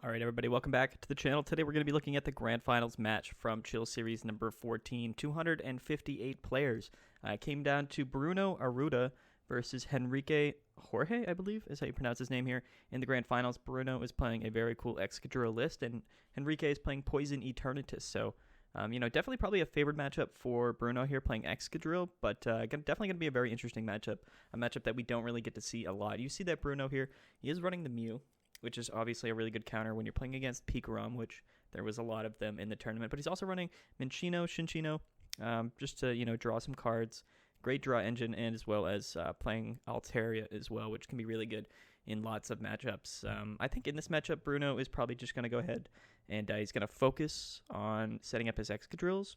Alright everybody, welcome back to the channel. Today we're going to be looking at the Grand Finals match from Chill Series number 14. 258 players. It came down to Bruno Arruda versus Henrique Jorge, I believe is how you pronounce his name here. In the Grand Finals, Bruno is playing a very cool Excadrill list, and Henrique is playing Poison Eternatus. So, definitely probably a favored matchup for Bruno here playing Excadrill, but definitely going to be a very interesting matchup. A matchup that we don't really get to see a lot. You see that Bruno here, he is running the Mew, which is obviously a really good counter when you're playing against Pokémon, which there was a lot of them in the tournament. But he's also running Cinccino, just to, draw some cards. Great draw engine, and as well as playing Altaria as well, which can be really good in lots of matchups. I think in this matchup, Bruno is probably just going to go ahead and he's going to focus on setting up his Excadrills.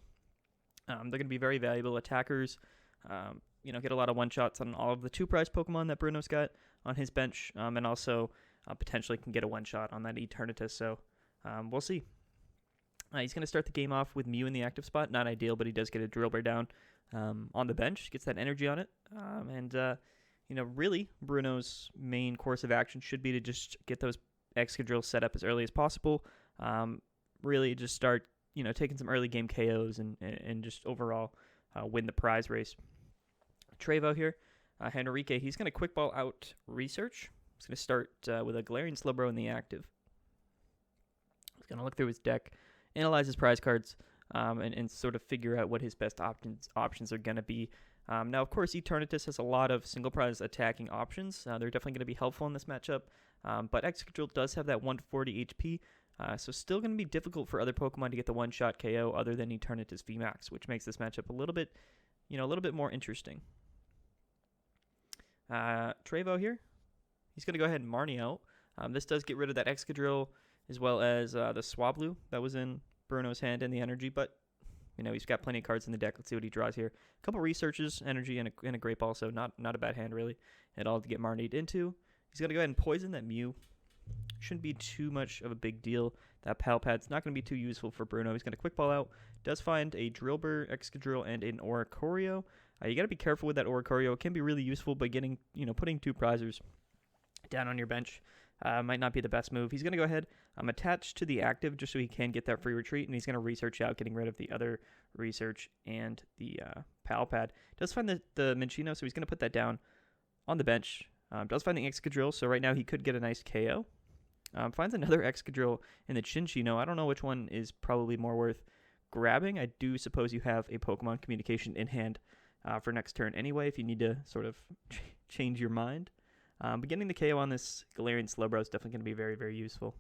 They're going to be very valuable attackers. Get a lot of one-shots on all of the two-prize Pokemon that Bruno's got on his bench, and also potentially can get a one-shot on that Eternatus, so we'll see. He's going to start the game off with Mew in the active spot. Not ideal, but he does get a Drilbur down on the bench, gets that energy on it, really, Bruno's main course of action should be to just get those Excadrills set up as early as possible, really just start, taking some early game KOs and just overall win the prize race. Trevo here, Henrique, he's going to quick ball out Research. He's going to start with a Galarian Slowbro in the active. He's going to look through his deck, analyze his prize cards, and sort of figure out what his best options are going to be. Now, of course, Eternatus has a lot of single prize attacking options. They're definitely going to be helpful in this matchup, but Excadrill does have that 140 HP, so still going to be difficult for other Pokemon to get the one-shot KO other than Eternatus VMAX, which makes this matchup a little bit more interesting. Trevo here. He's going to go ahead and Marnie out. This does get rid of that Excadrill as well as the Swablu that was in Bruno's hand and the energy, but he's got plenty of cards in the deck. Let's see what he draws here. A couple researches, energy, and a Great Ball, so not a bad hand really at all to get Marnied into. He's going to go ahead and poison that Mew. Shouldn't be too much of a big deal. That Pal Pad's not going to be too useful for Bruno. He's going to quick ball out. Does find a Drilbur, Excadrill, and an Oricorio. You got to be careful with that Oricorio. It can be really useful, but putting two prizers down on your bench might not be the best move. He's going to go ahead, attach to the active just so he can get that free retreat, and he's going to research out, getting rid of the other research and the Pal Pad. Does find the Minccino, so he's going to put that down on the bench. Does find the Excadrill, so right now he could get a nice KO. Finds another Excadrill in the Cinccino. I don't know which one is probably more worth grabbing. I do suppose you have a Pokémon Communication in hand for next turn anyway, if you need to sort of change your mind. But getting the KO on this Galarian Slowbro is definitely going to be very, very useful.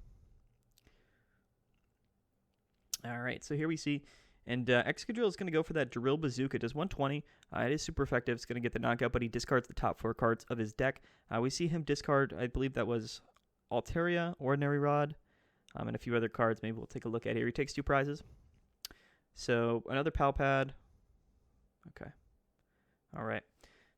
All right, so here we see, and Excadrill is going to go for that Drill Bazooka. It does 120. It is super effective. It's going to get the knockout, but he discards the top 4 cards of his deck. We see him discard, I believe that was Altaria, Ordinary Rod, and a few other cards. Maybe we'll take a look at here. He takes 2 prizes. So another Pal Pad. Okay. All right.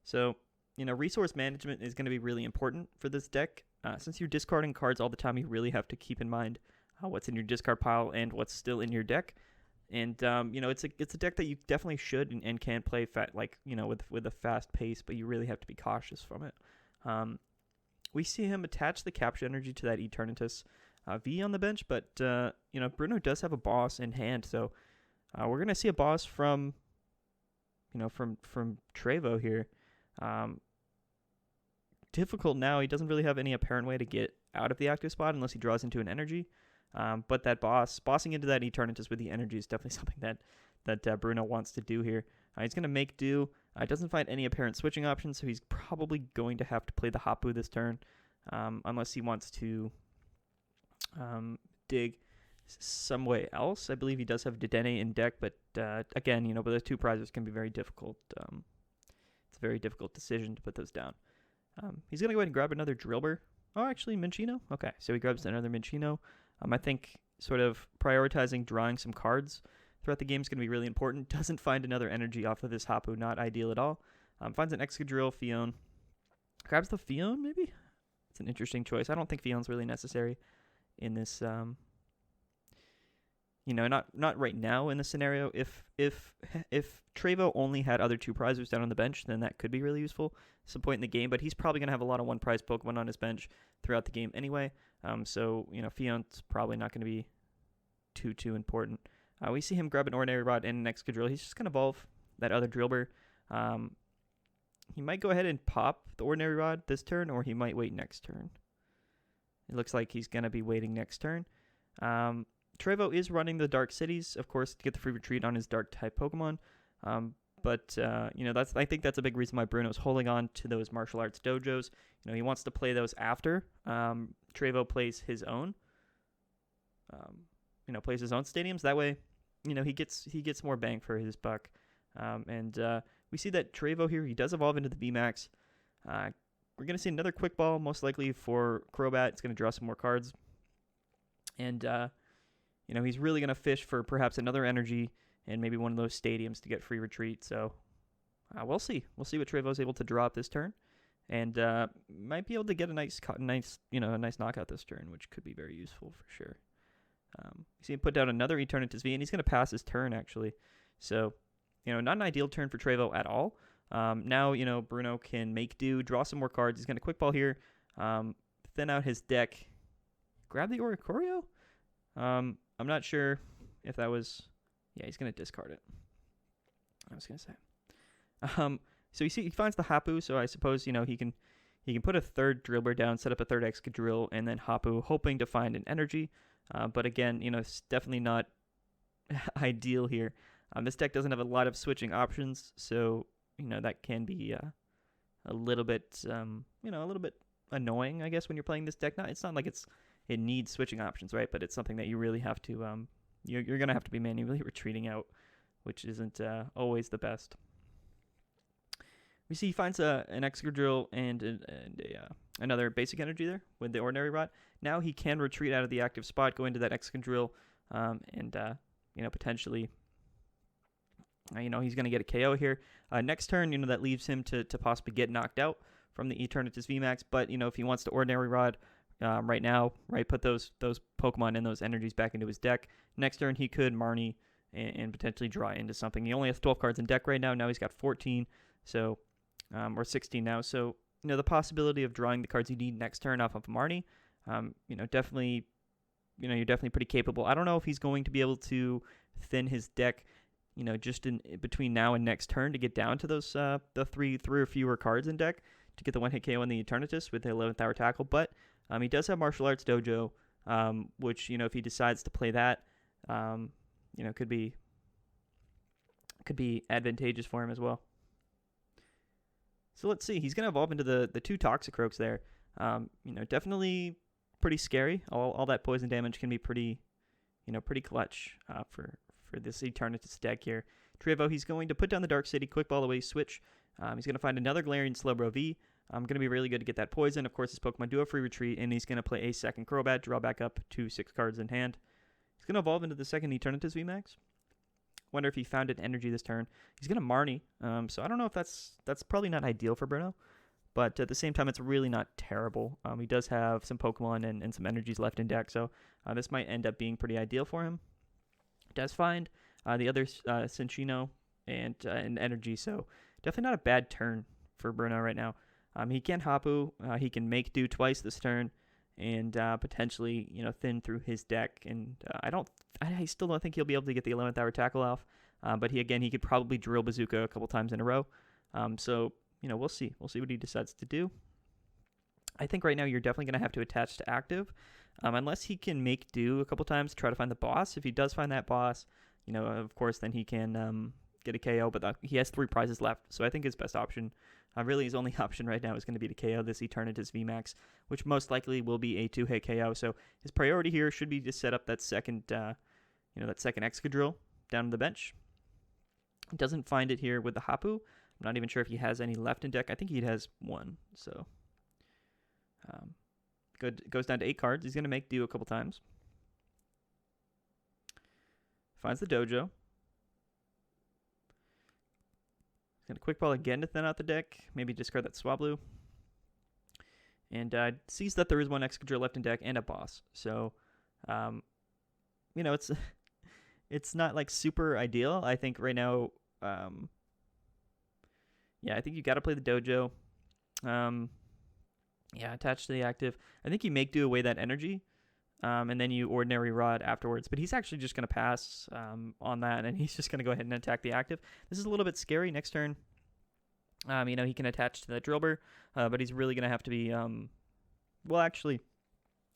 So, resource management is going to be really important for this deck. Since you're discarding cards all the time, you really have to keep in mind what's in your discard pile and what's still in your deck. And, it's a deck that you definitely should and can play with a fast pace, but you really have to be cautious from it. We see him attach the capture energy to that Eternatus V on the bench, but, Bruno does have a boss in hand, so we're going to see a boss from Trevo here. Difficult now. He doesn't really have any apparent way to get out of the active spot unless he draws into an energy. But that bossing into that Eternatus with the energy is definitely something that Bruno wants to do here. He's going to make do. Doesn't find any apparent switching options, so he's probably going to have to play the Hapu this turn, unless he wants to dig some way else. I believe he does have Dedenne in deck, but again, but the 2 prizes can be very difficult. It's a very difficult decision to put those down. He's going to go ahead and grab another Drilbur. Oh, actually, Minccino. Okay, so he grabs another Minccino. I think sort of prioritizing drawing some cards throughout the game is going to be really important. Doesn't find another energy off of this Hapu. Not ideal at all. Finds an Excadrill, Phione. Grabs the Phione, maybe? It's an interesting choice. I don't think Phione's really necessary in this... not right now in the scenario. If Trevo only had other 2 prizers down on the bench, then that could be really useful at some point in the game, but he's probably going to have a lot of 1-prize Pokemon on his bench throughout the game anyway. So, Phione's probably not going to be too important. We see him grab an Ordinary Rod and an Excadrill. He's just going to evolve that other Drilbur. He might go ahead and pop the Ordinary Rod this turn, or he might wait next turn. It looks like he's going to be waiting next turn. Trevo is running the Dark Cities, of course, to get the free retreat on his Dark-type Pokemon. But I think that's a big reason why Bruno's holding on to those martial arts dojos. He wants to play those after Trevo plays his own. Plays his own stadiums. That way, he gets more bang for his buck. And we see that Trevo here, he does evolve into the VMAX. We're going to see another quick ball, most likely for Crobat. It's going to draw some more cards. And, he's really going to fish for perhaps another energy and maybe one of those stadiums to get free retreat. So we'll see. We'll see what Trevo's able to draw up this turn. And might be able to get a nice knockout this turn, which could be very useful for sure. You see him put down another Eternatus V, and he's going to pass his turn, actually. So, not an ideal turn for Trevo at all. Now, Bruno can make do, draw some more cards. He's going to quick ball here, thin out his deck, grab the Oricorio. I'm not sure if that was... Yeah, he's going to discard it. I was going to say. So you see, he finds the Hapu, so I suppose, he can put a third Drilbur down, set up a third Excadrill, and then Hapu, hoping to find an energy. But again, it's definitely not ideal here. This deck doesn't have a lot of switching options, so that can be a little bit annoying, I guess, when you're playing this deck. It's not like it needs switching options, right? But it's something that you really have to you're gonna have to be manually retreating out, which isn't always the best. We see he finds an Excadrill and another basic energy there with the Ordinary Rod. Now he can retreat out of the active spot, go into that Excadrill, and potentially, he's going to get a KO here. Next turn, that leaves him to possibly get knocked out from the Eternatus VMAX. But, if he wants to Ordinary Rod right now, right, put those Pokemon and those energies back into his deck. Next turn, he could Marnie and potentially draw into something. He only has 12 cards in deck right now. Now he's got 14, so or 16 now. So, the possibility of drawing the cards you need next turn off of Marnie, definitely, you're definitely pretty capable. I don't know if he's going to be able to thin his deck, just in between now and next turn to get down to those the three or fewer cards in deck to get the one-hit KO on the Eternatus with the 11th hour tackle. But he does have Martial Arts Dojo, which, if he decides to play that, could be advantageous for him as well. So let's see. He's going to evolve into the two Toxicroaks there. Definitely pretty scary. All that poison damage can be pretty clutch for this Eternatus deck here. Trevo, he's going to put down the Dark City, quick ball away, switch. He's going to find another Galarian Slowbro V. Going to be really good to get that poison. Of course, his Pokemon do have free retreat, and he's going to play a second Crobat, draw back up to 6 cards in hand. He's going to evolve into the second Eternatus VMAX. Wonder if he found an energy this turn. He's going to Marnie, so I don't know if that's probably not ideal for Bruno, but at the same time, it's really not terrible. He does have some Pokemon and some energies left in deck, so this might end up being pretty ideal for him. Does find the other Cinccino and energy, so definitely not a bad turn for Bruno right now. He can Hapu, he can make do twice this turn, and potentially thin through his deck. And I still don't think he'll be able to get the 11th hour tackle off. But he could probably drill Bazooka a couple times in a row. So we'll see. We'll see what he decides to do. I think right now you're definitely going to have to attach to active, unless he can make do a couple times to try to find the boss. If he does find that boss, of course, then he can get a KO. But he has 3 prizes left, so I think his best option, really his only option right now, is going to be to KO this Eternatus VMAX, which most likely will be a 2-hit KO. So his priority here should be to set up that second, second Excadrill down on the bench. He doesn't find it here with the Hapu. I'm not even sure if he has any left in deck. I think he has 1. So goes down to 8 cards. He's going to make do a couple times. Finds the Dojo. He's going to quick ball again to thin out the deck. Maybe discard that Swablu. And sees that there is 1 Excadrill left in deck and a boss. So, it's not like super ideal. I think right now, I think you got to play the Dojo. Yeah, attached to the active. I think you make do away that energy, and then you Ordinary Rod afterwards. But he's actually just going to pass on that, and he's just going to go ahead and attack the active. This is a little bit scary. Next turn, he can attach to the Drilbur, but he's really going to have to be, well, actually,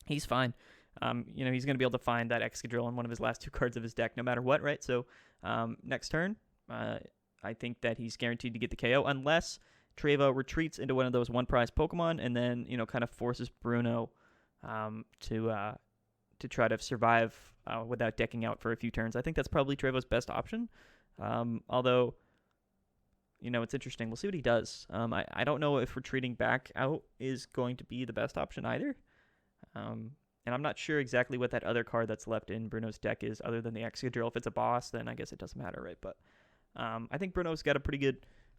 he's fine. He's going to be able to find that Excadrill on one of his last 2 cards of his deck no matter what, right? So next turn, I think that he's guaranteed to get the KO unless Trevo retreats into one of those 1-prize Pokemon and then, kind of forces Bruno to try to survive without decking out for a few turns. I think that's probably Trevo's best option. Although, it's interesting. We'll see what he does. I don't know if retreating back out is going to be the best option either. And I'm not sure exactly what that other card that's left in Bruno's deck is other than the Excadrill. If it's a boss, then I guess it doesn't matter, right? But I think Bruno's got a pretty good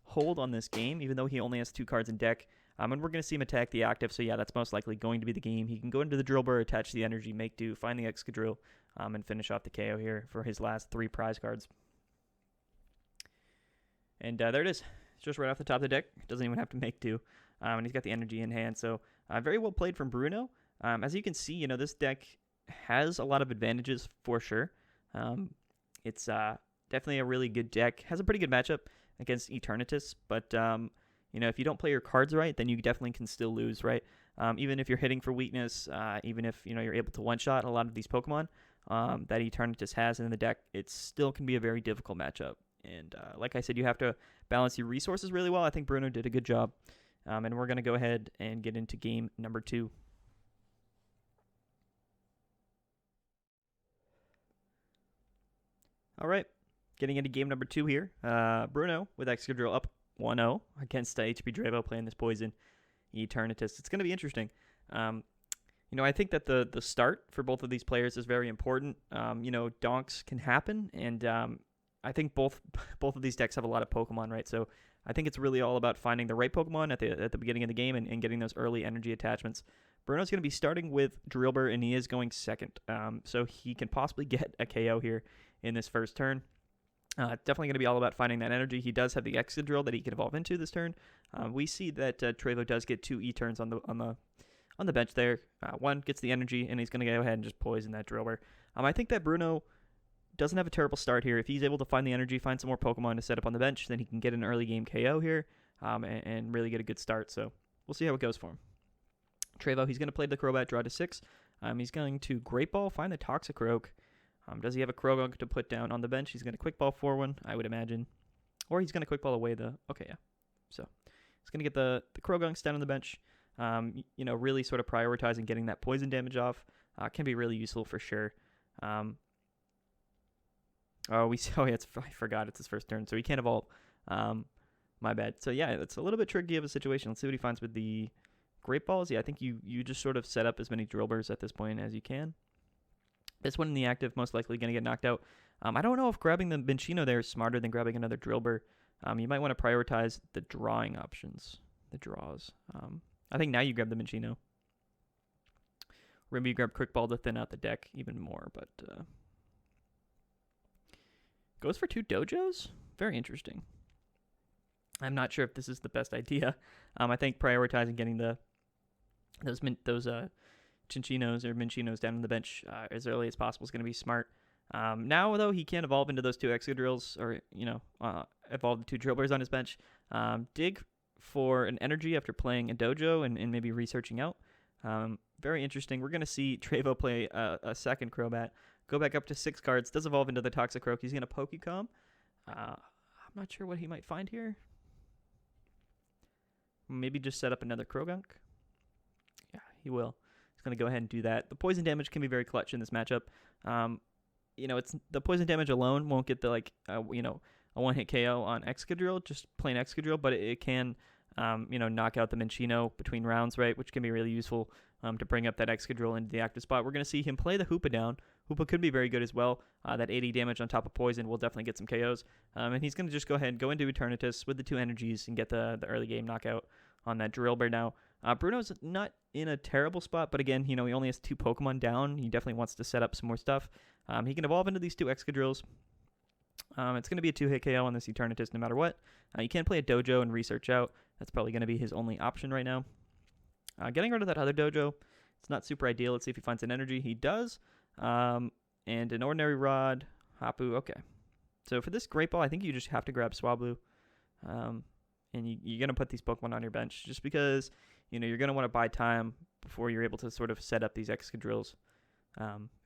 hold on this game, even though he only has 2 cards in deck. And we're going to see him attack the active, so yeah, that's most likely going to be the game. He can go into the Drilbur, attach the energy, make do, find the Excadrill, and finish off the KO here for his last 3 prize cards. And there it is. It's just right off the top of the deck. Doesn't even have to make do. And he's got the energy in hand, so very well played from Bruno. As you can see, this deck has a lot of advantages for sure. It's definitely a really good deck. Has a pretty good matchup against Eternatus, but if you don't play your cards right, then you definitely can still lose, right? Even if you're hitting for weakness, even if you're able to one-shot a lot of these Pokemon that Eternatus has in the deck, it still can be a very difficult matchup. And like I said, you have to balance your resources really well. I think Bruno did a good job. And we're going to go ahead and get into game number 2. All right, getting into game number 2 here. Bruno with Excadrill up 1-0 against HP Drevo playing this Poison Eternatus. It's going to be interesting. I think that the start for both of these players is very important. Donks can happen, and I think both of these decks have a lot of Pokemon, right? So I think it's really all about finding the right Pokemon at the beginning of the game and getting those early energy attachments. Bruno's going to be starting with Drilbur, and he is going second. So he can possibly get a KO here in this first turn. Definitely going to be all about finding that energy. He does have the Excadrill that he can evolve into this turn. We see that Trevo does get 2 E-turns on the bench there. One gets the energy, and he's going to go ahead and just poison that Drilbur. I think that Bruno doesn't have a terrible start here. If he's able to find the energy, find some more Pokemon to set up on the bench, then he can get an early game KO here and really get a good start. So we'll see how it goes for him. Trevo, he's going to play the Crobat, draw to 6. He's going to Great Ball, find the Toxicroak. Does he have a Croagunk to put down on the bench? He's going to Quick Ball for one, I would imagine. Or he's going to Quick Ball away the... Okay, yeah. So he's going to get the Croagunks down on the bench. Really sort of prioritizing getting that poison damage off. Can be really useful for sure. I forgot it's his first turn, so he can't evolve. My bad. So yeah, it's a little bit tricky of a situation. Let's see what he finds with the Great Balls. Yeah, I think you just sort of set up as many Drilburs at this point as you can. This one in the active, most likely going to get knocked out. I don't know if grabbing the Minccino there is smarter than grabbing another Drilbur. You might want to prioritize the drawing options, the draws. I think now you grab the Minccino. Or maybe you grab Quick Ball to thin out the deck even more, but... Goes for 2 Dojos? Very interesting. I'm not sure if this is the best idea. I think prioritizing getting those Cinccinos or Mincinos down on the bench as early as possible is going to be smart. Now, though, he can't evolve into those 2 Excadrills or, evolve the 2 Drilburs on his bench. Dig for an energy after playing a Dojo and maybe researching out. Very interesting. We're going to see Trevo play a second Crobat. Go back up to 6 cards. Does evolve into the Toxicroak. He's going to Pokecom. I'm not sure what he might find here. Maybe just set up another Croagunk. Yeah, he will. He's going to go ahead and do that. The poison damage can be very clutch in this matchup. It's the poison damage alone won't get the a one-hit KO on Excadrill, just plain Excadrill, but it can knock out the Minccino between rounds, right, which can be really useful to bring up that Excadrill into the active spot. We're going to see him play the Hoopa down. Hoopa could be very good as well. That 80 damage on top of poison will definitely get some KOs. And he's going to just go ahead and go into Eternatus with the 2 energies and get the early game knockout on that Drilbur now. Bruno's not in a terrible spot, but again, he only has 2 Pokemon down. He definitely wants to set up some more stuff. He can evolve into these 2 Excadrills. It's going to be a 2-hit KO on this Eternatus no matter what. You can play a Dojo and research out. That's probably going to be his only option right now. Getting rid of that other Dojo, it's not super ideal. Let's see if he finds an energy. He does. And an Ordinary Rod, Hapu, okay. So for this Great Ball, I think you just have to grab Swablu. And you're going to put these Pokemon on your bench just because, you know, you're going to want to buy time before you're able to sort of set up these Excadrills,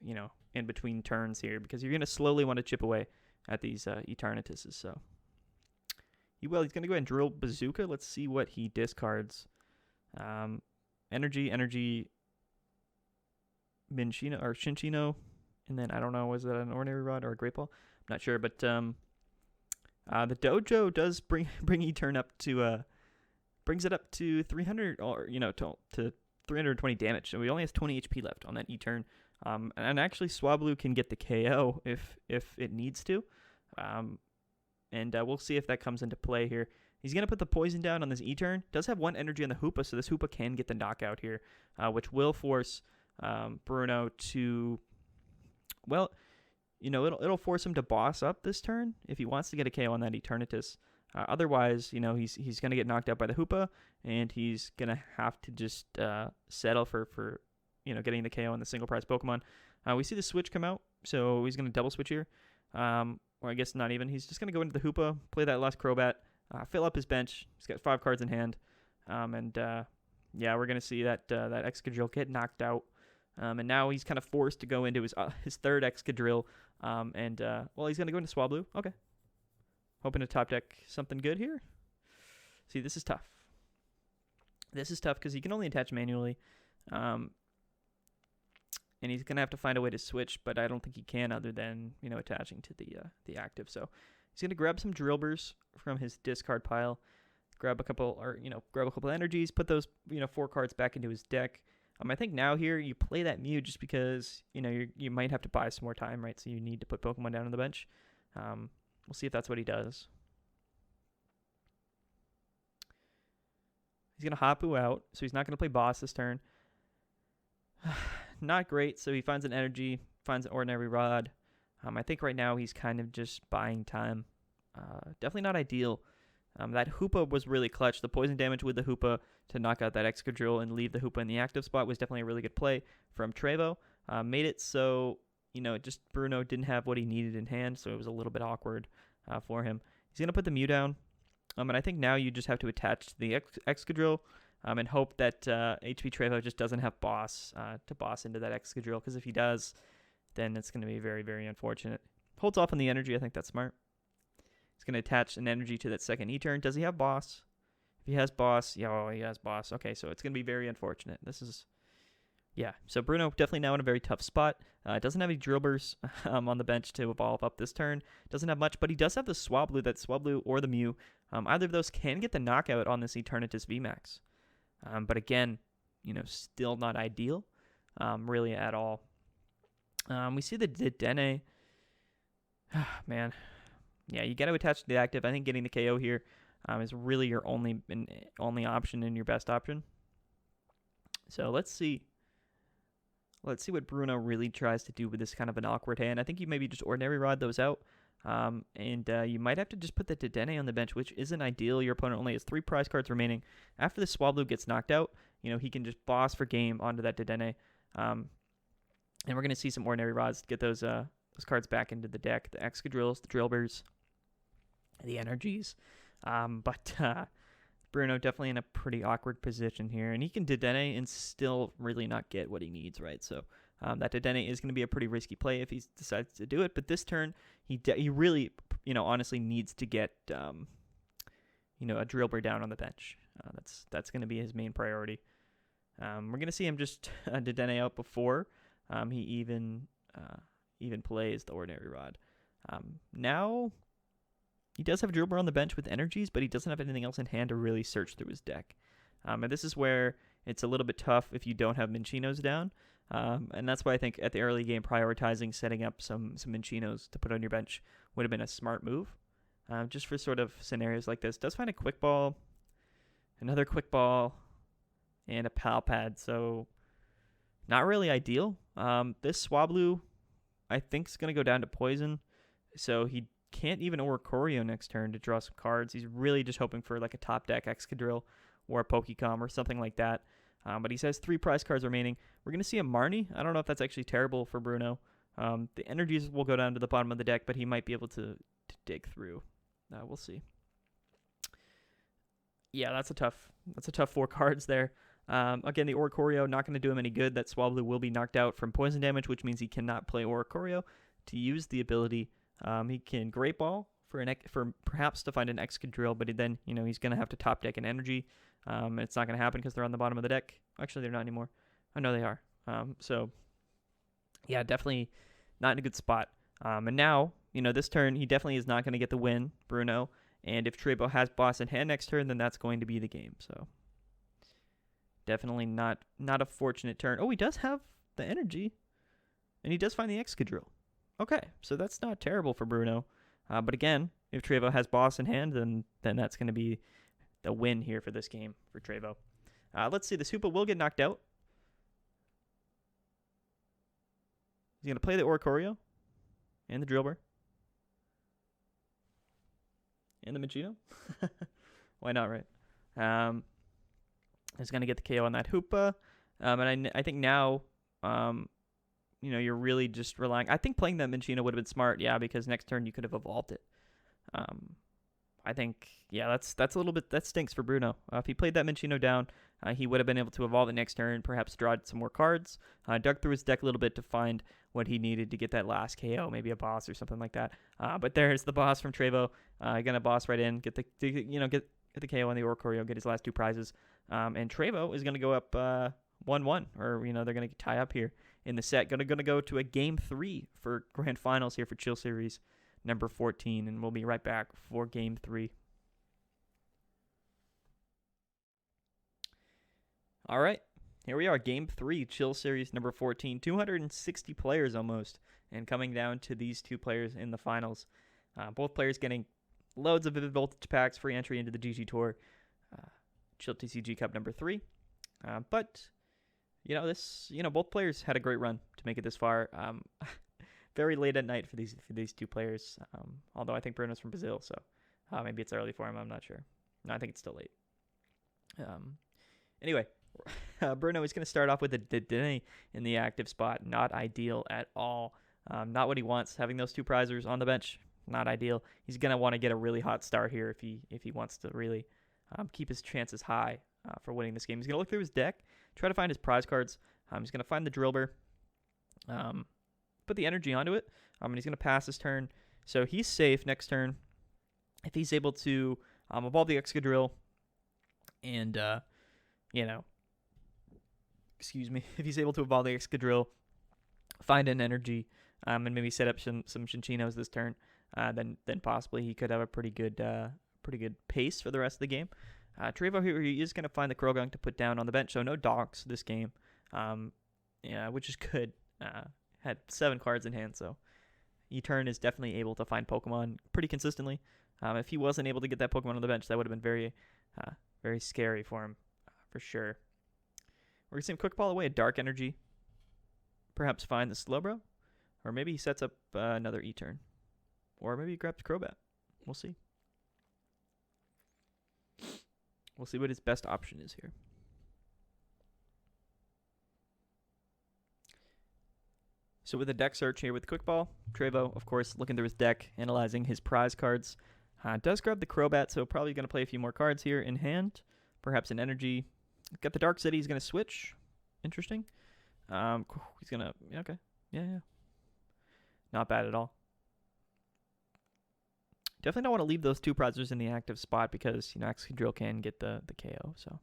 you know, in between turns here, because you're going to slowly want to chip away at these Eternatuses. So, he's going to go ahead and drill Bazooka. Let's see what he discards. Energy, Minccino or Cinccino, and then I don't know, was that an Ordinary Rod or a Great Ball? I'm not sure, but the Dojo does bring Etern up to brings it up to 300 or to 320 damage. So he only has 20 HP left on that Etern. And actually Swablu can get the KO if it needs to. And we'll see if that comes into play here. He's going to put the poison down on this Etern. Does have one energy on the Hoopa, so this Hoopa can get the knockout here, which will force Bruno to, well, you know, it'll force him to boss up this turn if he wants to get a KO on that Eternatus. Otherwise, you know, he's going to get knocked out by the Hoopa, and he's going to have to just settle for you know, getting the KO on the single prize Pokemon. We see the switch come out, so he's going to double switch here. Or I guess not even. He's just going to go into the Hoopa, play that last Crobat, fill up his bench. He's got 5 cards in hand. Yeah, we're going to see that Excadrill get knocked out. And now he's kind of forced to go into his third Excadrill. Well, he's going to go into Swablu. Okay. Hoping to top deck something good here. See, this is tough. This is tough because he can only attach manually. And he's going to have to find a way to switch, but I don't think he can other than, you know, attaching to the active. So he's going to grab some Drilburs from his discard pile, grab a couple energies, put those, 4 cards back into his deck. I think now here you play that Mew just because, you know, you might have to buy some more time, right? So you need to put Pokemon down on the bench. We'll see if that's what he does. He's going to Hapu out, so he's not going to play Boss this turn. Not great, so he finds an energy, finds an Ordinary Rod. I think right now he's kind of just buying time. Definitely not ideal. That Hoopa was really clutch. The poison damage with the Hoopa to knock out that Excadrill and leave the Hoopa in the active spot was definitely a really good play from Trevo. Made it so, just Bruno didn't have what he needed in hand, so it was a little bit awkward for him. He's going to put the Mew down. And I think now you just have to attach to the Excadrill and hope that HP Trevo just doesn't have boss to boss into that Excadrill, because if he does, then it's going to be very, very unfortunate. Holds off on the energy. I think that's smart. He's going to attach an energy to that second E-turn. Does he have boss? If he has boss, yeah, he has boss. Okay, so it's going to be very unfortunate. This is, yeah. So Bruno definitely now in a very tough spot. Doesn't have any Drilburs on the bench to evolve up this turn. Doesn't have much, but he does have the Swablu. That Swablu or the Mew. Either of those can get the knockout on this Eternatus VMAX. But again, still not ideal, really at all. We see the Dedenne. Man. Yeah, you got to attach to the active. I think getting the KO here is really your only option and your best option. So let's see. Let's see what Bruno really tries to do with this kind of an awkward hand. I think you maybe just Ordinary Rod those out. And you might have to just put the Dedenne on the bench, which isn't ideal. Your opponent only has 3 prize cards remaining. After the Swablu gets knocked out, he can just boss for game onto that Dedenne. And we're going to see some Ordinary Rods to get those cards back into the deck. The Excadrills, the Drilburs, the energies. But Bruno definitely in a pretty awkward position here. And he can Dedenne and still really not get what he needs, right? So that Dedenne is going to be a pretty risky play if he decides to do it. But this turn, he really, honestly needs to get, a Drilbur down on the bench. That's going to be his main priority. We're going to see him just Dedenne out before he even plays the Ordinary Rod. Now, he does have a Drilbur on the bench with energies, but he doesn't have anything else in hand to really search through his deck. And this is where it's a little bit tough if you don't have Minccinos down. And that's why I think at the early game, prioritizing setting up some Minccinos to put on your bench would have been a smart move. Just for sort of scenarios like this. Does find a Quick Ball, another Quick Ball, and a Pal Pad. So not really ideal. This Swablu, I think, is going to go down to Poison. So he can't even Oricorio next turn to draw some cards. He's really just hoping for like a top deck Excadrill or a Pokecom or something like that. But he says 3 prize cards remaining. We're going to see a Marnie. I don't know if that's actually terrible for Bruno. The energies will go down to the bottom of the deck, but he might be able to dig through. We'll see. Yeah, that's a tough 4 cards there. Again, the Oricorio not going to do him any good. That Swablu will be knocked out from poison damage, which means he cannot play Oricorio. To use the ability, he can Great Ball for perhaps to find an Excadrill, but then he's going to have to top deck an energy. It's not going to happen because they're on the bottom of the deck. Actually, they're not anymore. I know they are. So yeah, definitely not in a good spot. And now this turn he definitely is not going to get the win, Bruno. And if Trevo has boss in hand next turn, then that's going to be the game. So definitely not a fortunate turn. Oh, he does have the energy, and he does find the Excadrill. Okay, so that's not terrible for Bruno. But again, if Trevo has boss in hand, then that's going to be the win here for this game for Trevo. Let's see. The Hoopa will get knocked out. He's going to play the Oricorio and the Drilbur. And the Minccino. Why not, right? He's going to get the KO on that Hoopa. And I think now, you're really just relying. I think playing that Minccino would have been smart, yeah, because next turn you could have evolved it. I think, yeah, that's a little bit, that stinks for Bruno. If he played that Minccino down, he would have been able to evolve it next turn, perhaps draw some more cards, dug through his deck a little bit to find what he needed to get that last KO, maybe a boss or something like that. But there's the boss from Trevo. Gonna boss right in, get the KO on the Oricorio, get his last 2 prizes. And Trevo is gonna go up 1-1, or they're gonna tie up here in the set. Gonna go to a game 3 for grand finals here for Chill Series number 14, and we'll be right back for game 3. All right, here we are, game 3, Chill Series number 14. 260 players almost, and coming down to these 2 players in the finals. Both players getting loads of Vivid Voltage packs, free entry into the GG Tour, Chill TCG Cup number 3. But both players had a great run to make it this far. Very late at night for these 2 players. Although I think Bruno's from Brazil, so maybe it's early for him. I'm not sure. No, I think it's still late. Anyway, Bruno is going to start off with a Dedenne in the active spot. Not ideal at all. Not what he wants. Having those 2 prizers on the bench, not ideal. He's going to want to get a really hot start here if he wants to really keep his chances high for winning this game. He's going to look through his deck, try to find his prize cards. He's going to find the Drilbur, put the energy onto it, and he's going to pass his turn. So he's safe next turn if he's able to evolve the Excadrill and, if he's able to evolve the Excadrill, find an energy, and maybe set up some Cinccinos this turn, then possibly he could have a pretty good pace for the rest of the game. Trevo here, he is going to find the Croagunk to put down on the bench, so no dogs this game, which is good. Had 7 cards in hand, so Etern is definitely able to find Pokemon pretty consistently. If he wasn't able to get that Pokemon on the bench, that would have been very, very scary for him, for sure. We're going to see him quick ball away a Dark Energy, perhaps find the Slowbro, or maybe he sets up another Etern, or maybe he grabs Crobat. We'll see. We'll see what his best option is here. So with a deck search here with Quick Ball, Trevo, of course, looking through his deck, analyzing his prize cards. Does grab the Crobat, so probably going to play a few more cards here in hand. Perhaps an energy. Got the Dark City, he's going to switch. Interesting. He's going to, okay. Yeah. Not bad at all. Definitely don't want to leave those 2 prizes in the active spot because, Excadrill can get the KO, so.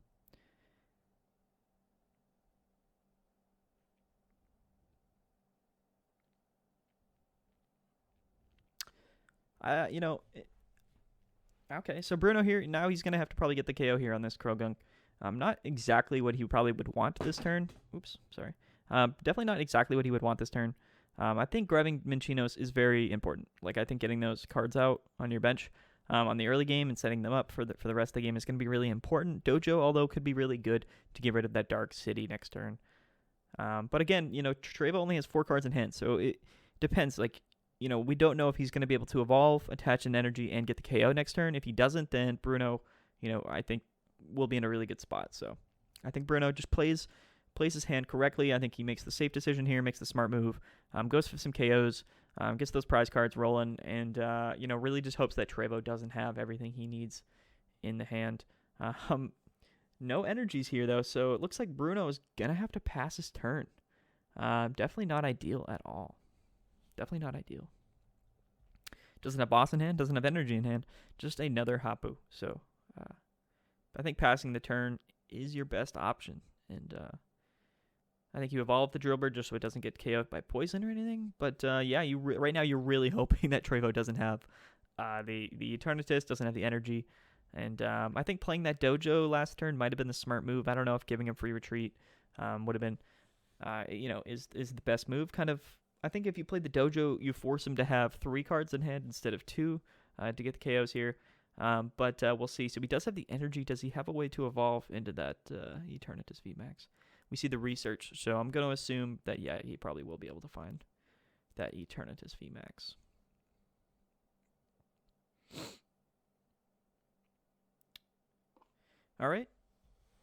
Okay, so Bruno here, now he's going to have to probably get the KO here on this Croagunk. Not exactly what he probably would want this turn. Oops, sorry. Definitely not exactly what he would want this turn. I think grabbing Mincinos is very important. I think getting those cards out on your bench on the early game and setting them up for the rest of the game is going to be really important. Dojo, although, could be really good to get rid of that Dark City next turn. But again, Trevo only has 4 cards in hand, so it depends. We don't know if he's going to be able to evolve, attach an energy, and get the KO next turn. If he doesn't, then Bruno, I think will be in a really good spot. So I think Bruno just plays his hand correctly. I think he makes the safe decision here, makes the smart move, goes for some KOs, gets those prize cards rolling, and really just hopes that Trevo doesn't have everything he needs in the hand. No energies here though, so it looks like Bruno is gonna have to pass his turn. Definitely not ideal at all. Definitely not ideal. Doesn't have boss in hand, doesn't have energy in hand, just another Hapu. So I think passing the turn is your best option, and I think you evolve the Drilbur just so it doesn't get KO'd by poison or anything. But right now you're really hoping that Trevo doesn't have the Eternatus, doesn't have the energy. And I think playing that Dojo last turn might have been the smart move. I don't know if giving him free retreat would have been, is the best move. Kind of, I think if you played the Dojo, you force him to have 3 cards in hand instead of 2 to get the KOs here. But we'll see. So he does have the energy. Does he have a way to evolve into that Eternatus VMAX? We see the research, so I'm going to assume that, yeah, he probably will be able to find that Eternatus VMAX. All right.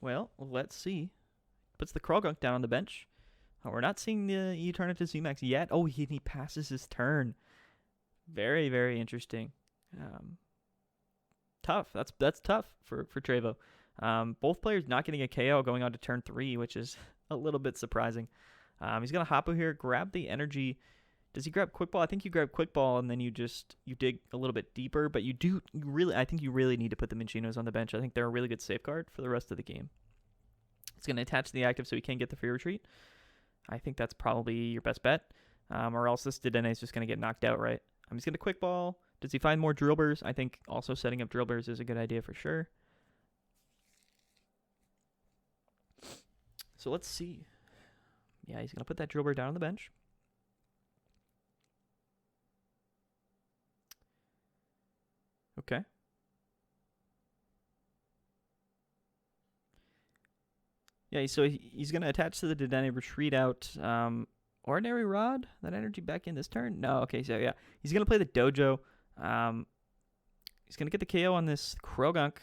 Well, let's see. Puts the Croagunk down on the bench. Oh, we're not seeing the Eternatus VMAX yet. Oh, he passes his turn. Very, very interesting. Tough. That's tough for Trevo. Both players not getting a KO going on to turn 3, which is a little bit surprising. He's going to Hapu here, grab the energy. Does he grab Quick Ball? I think you grab Quick Ball and then you dig a little bit deeper, but I think you really need to put the Minccinos on the bench. I think they're a really good safeguard for the rest of the game. It's going to attach to the active so he can get the free retreat. I think that's probably your best bet. Or else this Dedenne is just going to get knocked out, right? He's going to Quick Ball. Does he find more Drilburs? I think also setting up Drilburs is a good idea for sure. So let's see. Yeah, he's going to put that Drilbur down on the bench. Okay. Yeah, so he's going to attach to the Dedenne, retreat out Ordinary Rod, that energy back in this turn? No, okay, so yeah. He's going to play the Dojo. He's going to get the KO on this Croagunk.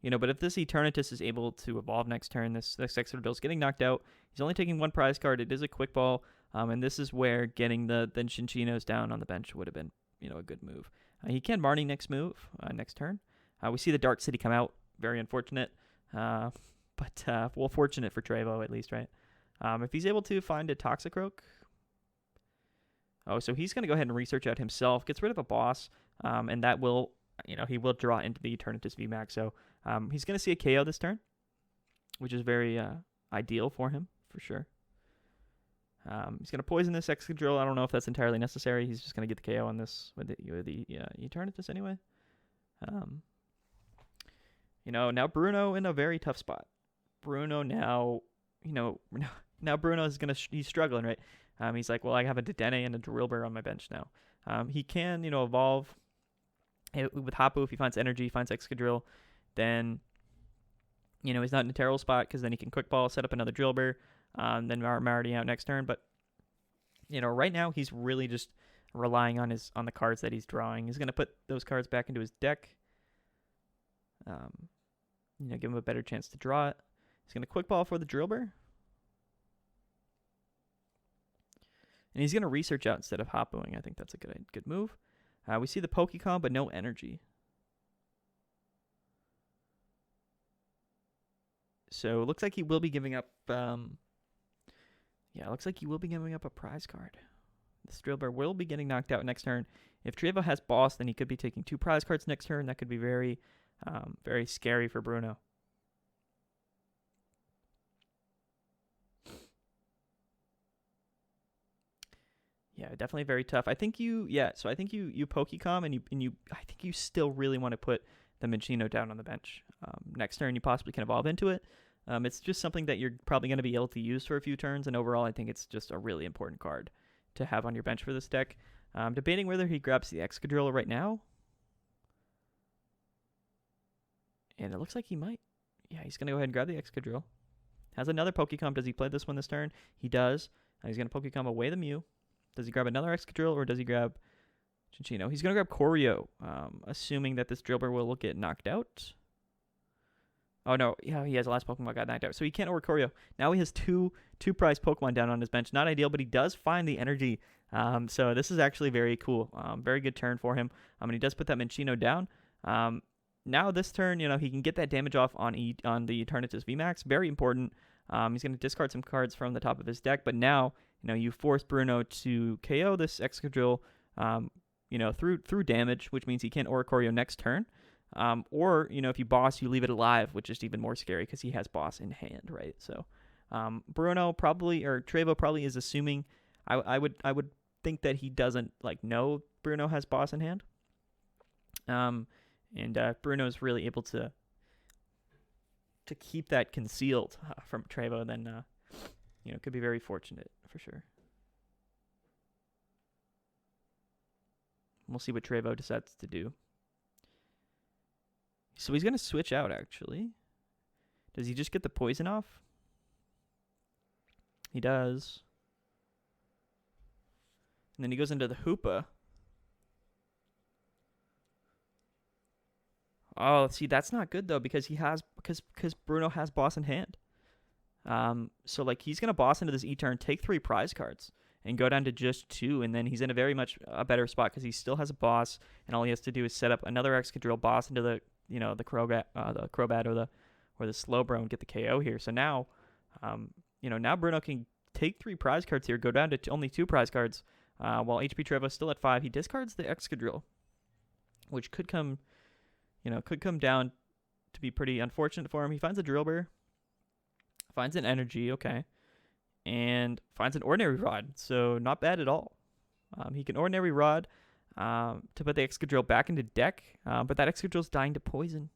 But if this Eternatus is able to evolve next turn, this Excadrill is getting knocked out. He's only taking 1 prize card. It is a Quick Ball, and this is where getting the Cincinos down on the bench would have been, a good move. He can Marnie next turn. We see the Dark City come out. Very unfortunate, but fortunate for Trevo at least, right? If he's able to find a Toxicroak. Oh, so he's going to go ahead and research out himself. Gets rid of a boss, and that will, he will draw into the Eternatus VMAX. So he's going to see a KO this turn, which is very ideal for him, for sure. He's going to poison this Excadrill. I don't know if that's entirely necessary. He's just going to get the KO on this with the Eternatus anyway. Now Bruno in a very tough spot. Bruno now, now Bruno is he's struggling, right? He's like, well, I have a Dedenne and a Drilbur on my bench now. He can, evolve with Hapu if he finds energy, finds Excadrill. Then, he's not in a terrible spot because then he can Quick Ball, set up another Drilbur, then Marnie out next turn. But, right now he's really just relying on the cards that he's drawing. He's going to put those cards back into his deck. Give him a better chance to draw it. He's going to Quick Ball for the Drilbur. And he's going to research out instead of Hapuing. I think that's a good move. We see the Pokémon, but no energy. So it looks like he will be giving up. It looks like he will be giving up a prize card. This Drilbur will be getting knocked out next turn. If Trevo has boss, then he could be taking 2 prize cards next turn. That could be very, very scary for Bruno. Yeah, definitely very tough. I think you Pokémon and I think you still really want to put the Minccino down on the bench. Next turn you possibly can evolve into it. It's just something that you're probably going to be able to use for a few turns, and overall I think it's just a really important card to have on your bench for this deck. Debating whether he grabs the Excadrill right now. And it looks like he might. Yeah, he's going to go ahead and grab the Excadrill. Has another Pokémon. Does he play this one this turn? He does. He's going to Pokémon away the Mew. Does he grab another Excadrill or does he grab Cinccino? He's going to grab Corio, assuming that this Drilbur will get knocked out. Oh no, yeah, he has the last Pokemon got knocked out, so he can't Oricorio. Now he has two prize Pokemon down on his bench. Not ideal, but he does find the energy. So this is actually very cool. Very good turn for him. And he does put that Minccino down. Now this turn, he can get that damage off on the Eternatus VMAX. Very important. He's going to discard some cards from the top of his deck, but now you force Bruno to KO this Excadrill, through damage, which means he can't Oricorio next turn. Or if you boss, you leave it alive, which is even more scary because he has boss in hand, right? So Bruno probably, or Trevo probably is assuming. I would think that he doesn't know Bruno has boss in hand. And Bruno's really able to keep that concealed from Trevo, then could be very fortunate for sure. We'll see what Trevo decides to do. So he's going to switch out, actually. Does he just get the poison off? He does. And then he goes into the Hoopa. Oh, see, that's not good, though, because because Bruno has boss in hand. So, he's going to boss into this E-turn, take 3 prize cards, and go down to just 2, and then he's in a very much a better spot because he still has a boss, and all he has to do is set up another Excadrill boss into the the Crobat or the Slowbro and get the KO here. So now, now Bruno can take 3 prize cards here, go down to only 2 prize cards, while HP Trevo's still at 5. He discards the Excadrill, which could come down to be pretty unfortunate for him. He finds a Drilbur, finds an Energy, okay, and finds an Ordinary Rod. So not bad at all. He can Ordinary Rod to put the Excadrill back into deck, but that Excadrill's dying to poison.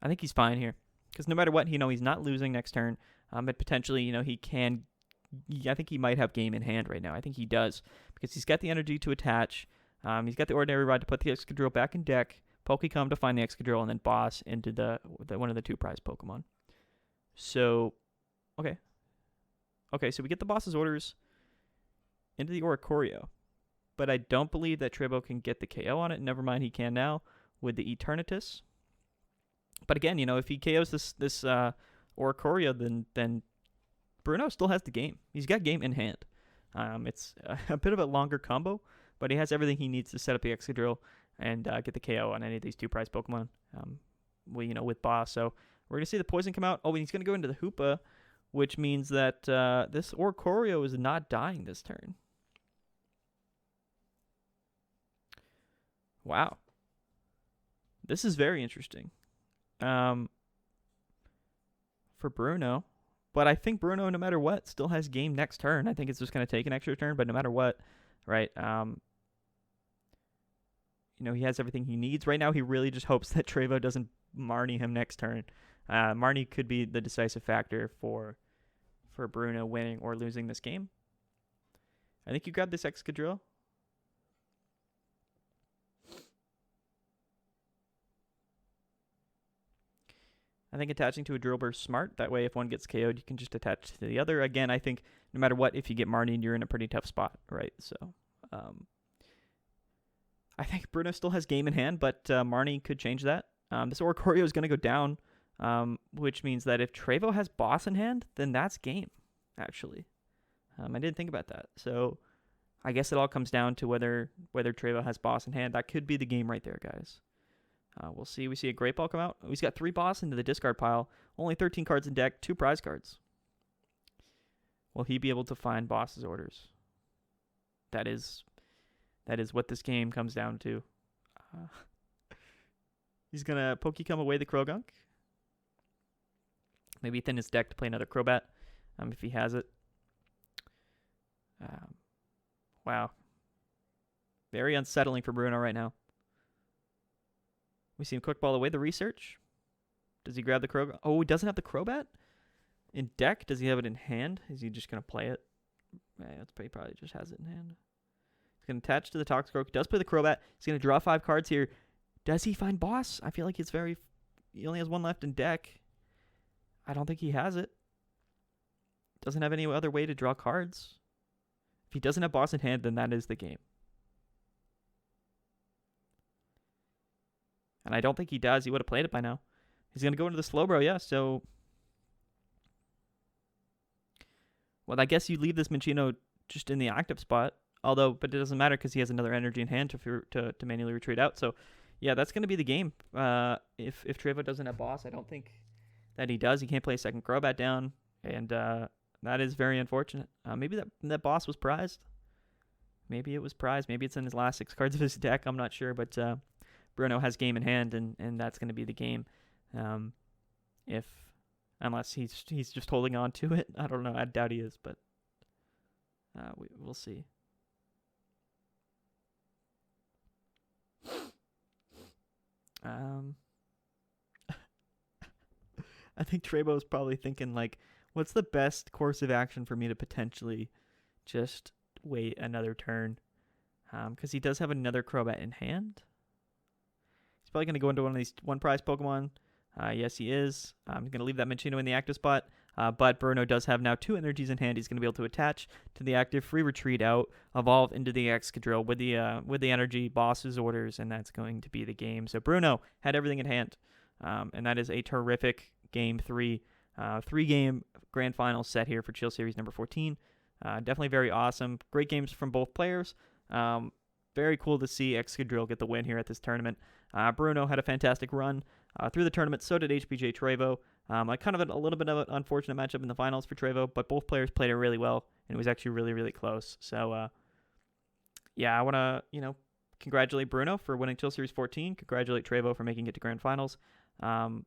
I think he's fine here, because no matter what, he's not losing next turn, but potentially, he can. I think he might have game in hand right now. I think he does, because he's got the energy to attach. He's got the Ordinary Rod to put the Excadrill back in deck, Pokécom to find the Excadrill, and then boss into the one of the 2 prize Pokemon. So, okay, so we get the boss's orders into the Oricorio. But I don't believe that Trevo can get the KO on it. Never mind, he can now with the Eternatus. But again, if he KOs this Oricorio, then Bruno still has the game. He's got game in hand. It's a bit of a longer combo, but he has everything he needs to set up the Excadrill and get the KO on any of these 2 prize Pokemon. With boss. So we're gonna see the poison come out. Oh, and he's gonna go into the Hoopa, which means that this Oricorio is not dying this turn. Wow. This is very interesting for Bruno. But I think Bruno, no matter what, still has game next turn. I think it's just going to take an extra turn, but no matter what, right? He has everything he needs. Right now, he really just hopes that Trevo doesn't Marnie him next turn. Marnie could be the decisive factor for Bruno winning or losing this game. I think you grab this Excadrill. I think attaching to a Drilbur is smart. That way, if one gets KO'd, you can just attach to the other. Again, I think no matter what, if you get Marnie, you're in a pretty tough spot, right? So, I think Bruno still has game in hand, but Marnie could change that. This Oricorio is going to go down, which means that if Trevo has boss in hand, then that's game, actually. I didn't think about that. So, I guess it all comes down to whether Trevo has boss in hand. That could be the game right there, guys. We'll see. We see a Great Ball come out. He's got 3 boss into the discard pile. Only 13 cards in deck, 2 prize cards. Will he be able to find boss's orders? That is what this game comes down to. He's going to Pokémon away the Croagunk. Maybe thin his deck to play another Crobat if he has it. Wow. Very unsettling for Bruno right now. We see him quick ball away the research. Does he grab the Croagunk? Oh, he doesn't have the Crobat in deck. Does he have it in hand? Is he just going to play it? Yeah, he probably just has it in hand. He's going to attach to the Toxicroak. He does play the Crobat. He's going to draw 5 cards here. Does he find boss? I feel like he only has 1 left in deck. I don't think he has it. Doesn't have any other way to draw cards. If he doesn't have boss in hand, then that is the game. And I don't think he does. He would have played it by now. He's going to go into the Slowbro, yeah. So, well, I guess you leave this Minccino just in the active spot. Although, but it doesn't matter because he has another energy in hand to manually retreat out. So, yeah, that's going to be the game. If Trevo doesn't have boss, I don't think that he does. He can't play a second Crobat down, and that is very unfortunate. Maybe that boss was prized. Maybe it was prized. Maybe it's in his last 6 cards of his deck. I'm not sure, but Bruno has game in hand, and that's going to be the game. Unless he's just holding on to it. I don't know. I doubt he is, but we'll see. I think Trebo's probably thinking, like, what's the best course of action for me to potentially just wait another turn? Because he does have another Crobat in hand. He's probably going to go into one of these one-prize Pokemon. Yes, he is. I'm going to leave that Minccino in the active spot. But Bruno does have now 2 energies in hand. He's going to be able to attach to the active, free retreat out, evolve into the Excadrill with the energy, boss's orders, and that's going to be the game. So Bruno had everything in hand, and that is a terrific game 3. 3-game grand final set here for Chill Series number 14. Definitely very awesome. Great games from both players. Very cool to see Excadrill get the win here at this tournament. Bruno had a fantastic run through the tournament. So did HPJ Trevo. Like kind of a little bit of an unfortunate matchup in the finals for Trevo, but both players played it really well, and it was actually really, really close. So, yeah, I want to, congratulate Bruno for winning Chill Series 14. Congratulate Trevo for making it to grand finals. And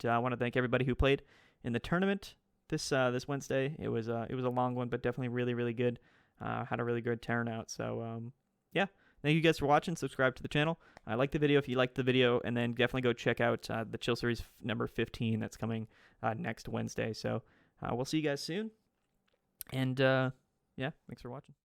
I want to thank everybody who played in the tournament this Wednesday. It was a long one, but definitely really, really good. Had a really good turnout. So, yeah. Thank you guys for watching. Subscribe to the channel. Like the video if you liked the video, and then definitely go check out the Chill Series number 15 that's coming next Wednesday. So we'll see you guys soon. And, yeah, thanks for watching.